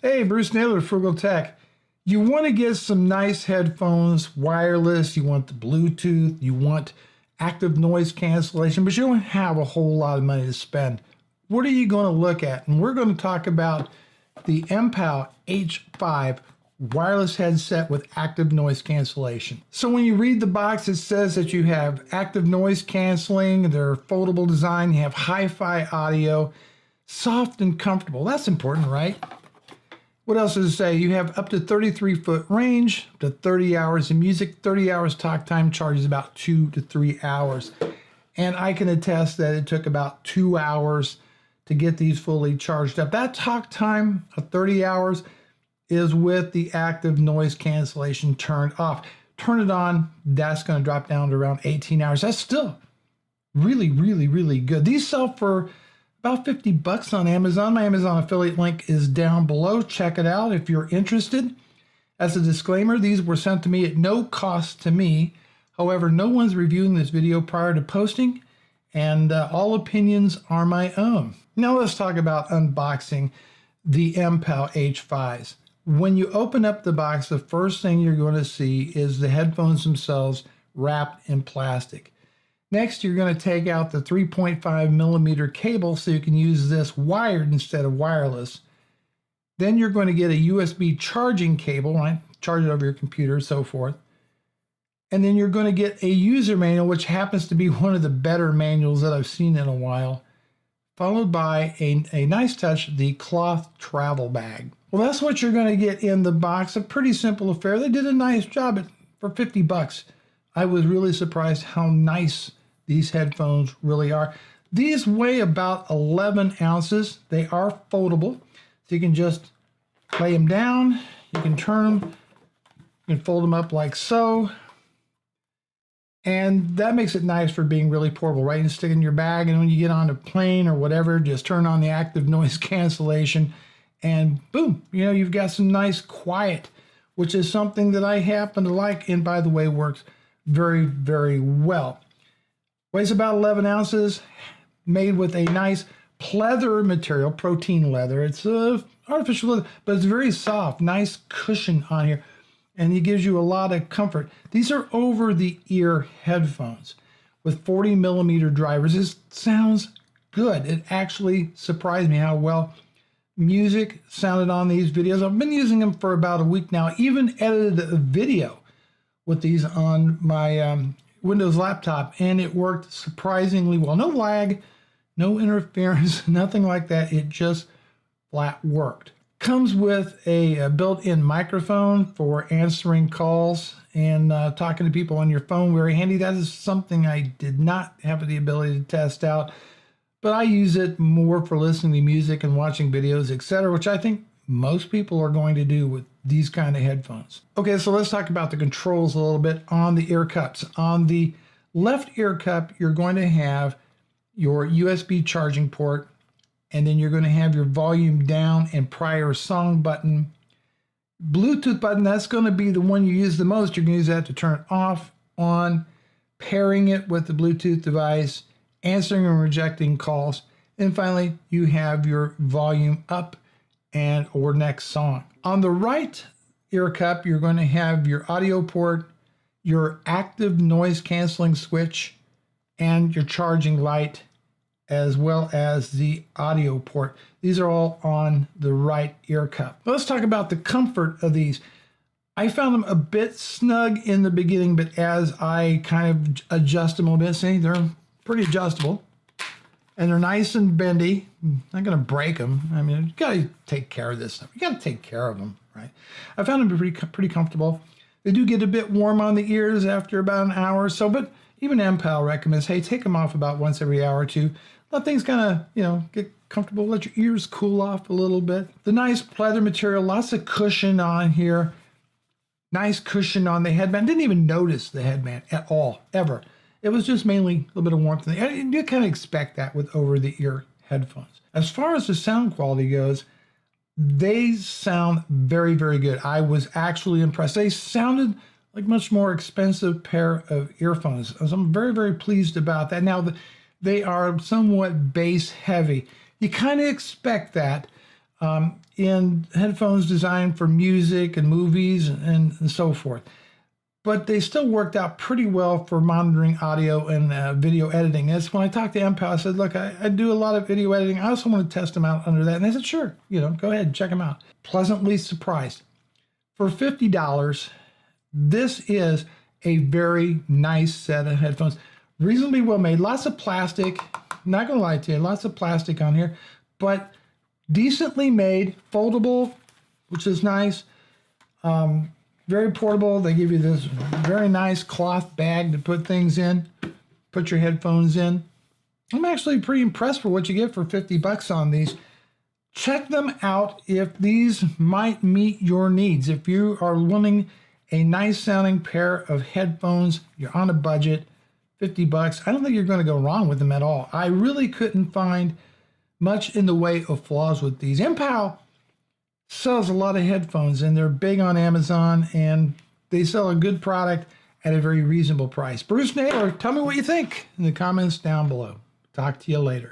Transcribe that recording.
Hey, Bruce Naylor, Frugal Tech. You want to get some nice headphones, wireless, you want the Bluetooth, you want active noise cancellation, but you don't have a whole lot of money to spend. What are you going to look at? And we're going to talk about the MPOW H5 wireless headset with active noise cancellation. So when you read the box, it says that you have active noise canceling, they're foldable design, you have hi-fi audio, soft and comfortable. That's important, right? What else does it say? You have up to 33-foot range, up to 30 hours of music, 30 hours talk time, charges about 2 to 3 hours. And I can attest that it took about 2 hours to get these fully charged up. That talk time of 30 hours is with the active noise cancellation turned off. Turn it on, that's going to drop down to around 18 hours. That's still really, really, really good. These sell for about 50 bucks on Amazon. My Amazon affiliate link is down below. Check it out if you're interested. As a disclaimer, these were sent to me at no cost to me. However, no one's reviewing this video prior to posting, and all opinions are my own. Now let's talk about unboxing the MPOW H5s. When you open up the box, the first thing you're going to see is the headphones themselves wrapped in plastic. Next, you're going to take out the 3.5 millimeter cable so you can use this wired instead of wireless. Then you're going to get a USB charging cable, right? Charge it over your computer, so forth. And then you're going to get a user manual, which happens to be one of the better manuals that I've seen in a while, followed by a nice touch, the cloth travel bag. Well, that's what you're going to get in the box. A pretty simple affair. They did a nice job for 50 bucks. I was really surprised how nice these headphones really are. These weigh about 11 ounces. They are foldable, so you can just lay them down. You can turn them. You can fold them up like so. And that makes it nice for being really portable, right? You stick it in your bag, and when you get on a plane or whatever, just turn on the active noise cancellation, and boom, you know, you've got some nice quiet, which is something that I happen to like, and by the way, works very, very well. Weighs about 11 ounces, made with a nice pleather material, protein leather. It's artificial leather, but it's very soft, nice cushion on here, and it gives you a lot of comfort. These are over-the-ear headphones with 40 millimeter drivers. This sounds good. It actually surprised me how well music sounded on these videos. I've been using them for about a week now. Even edited a video with these on my Windows laptop, and it worked surprisingly well. No lag, no interference, nothing like that. It just flat worked. Comes with a built-in microphone for answering calls and talking to people on your phone. Very handy. That is something I did not have the ability to test out, but I use it more for listening to music and watching videos, etc., which I think most people are going to do with these kind of headphones. Okay, so let's talk about the controls a little bit on the ear cups. On the left ear cup, you're going to have your USB charging port, and then you're going to have your volume down and prior song button. Bluetooth button, that's going to be the one you use the most. You can use that to turn it off, on, pairing it with the Bluetooth device, answering and rejecting calls. And finally, you have your volume up and or next song. On the right ear cup, you're going to have your audio port, your active noise canceling switch, and your charging light, as well as the audio port. These are all on the right ear cup. Let's talk about the comfort of these. I found them a bit snug in the beginning, but as I kind of adjust them a little bit, see, they're pretty adjustable. And they're nice and bendy. I'm not going to break them. I mean, you got to take care of this stuff. You got to take care of them, right? I found them pretty comfortable. They do get a bit warm on the ears after about an hour or so, but even MPOW recommends, hey, take them off about once every hour or two. Let things kind of, you know, get comfortable. Let your ears cool off a little bit. The nice pleather material, lots of cushion on here. Nice cushion on the headband. Didn't even notice the headband at all, ever. It was just mainly a little bit of warmth. And you kind of expect that with over-the-ear headphones. As far as the sound quality goes, they sound very, very good. I was actually impressed. They sounded like much more expensive pair of earphones. So I'm very, very pleased about that. Now, they are somewhat bass heavy. You kind of expect that. in headphones designed for music and movies and so forth. But they still worked out pretty well for monitoring audio and video editing. That's when I talked to MPOW, I said, look, I do a lot of video editing. I also want to test them out under that. And they said, sure, go ahead and check them out. Pleasantly surprised. For $50, this is a very nice set of headphones. Reasonably well made. Lots of plastic. Not going to lie to you, lots of plastic on here. But decently made, foldable, which is nice. Very portable. They give you this very nice cloth bag to put things in, put your headphones in. I'm actually pretty impressed for what you get for $50 on these. Check them out if these might meet your needs. If you are wanting a nice sounding pair of headphones, you're on a budget, $50, I don't think you're going to go wrong with them at all. I really couldn't find much in the way of flaws with these. MPOW sells a lot of headphones, and they're big on Amazon, and they sell a good product at a very reasonable price. Bruce Naylor, tell me what you think in the comments down below. Talk to you later.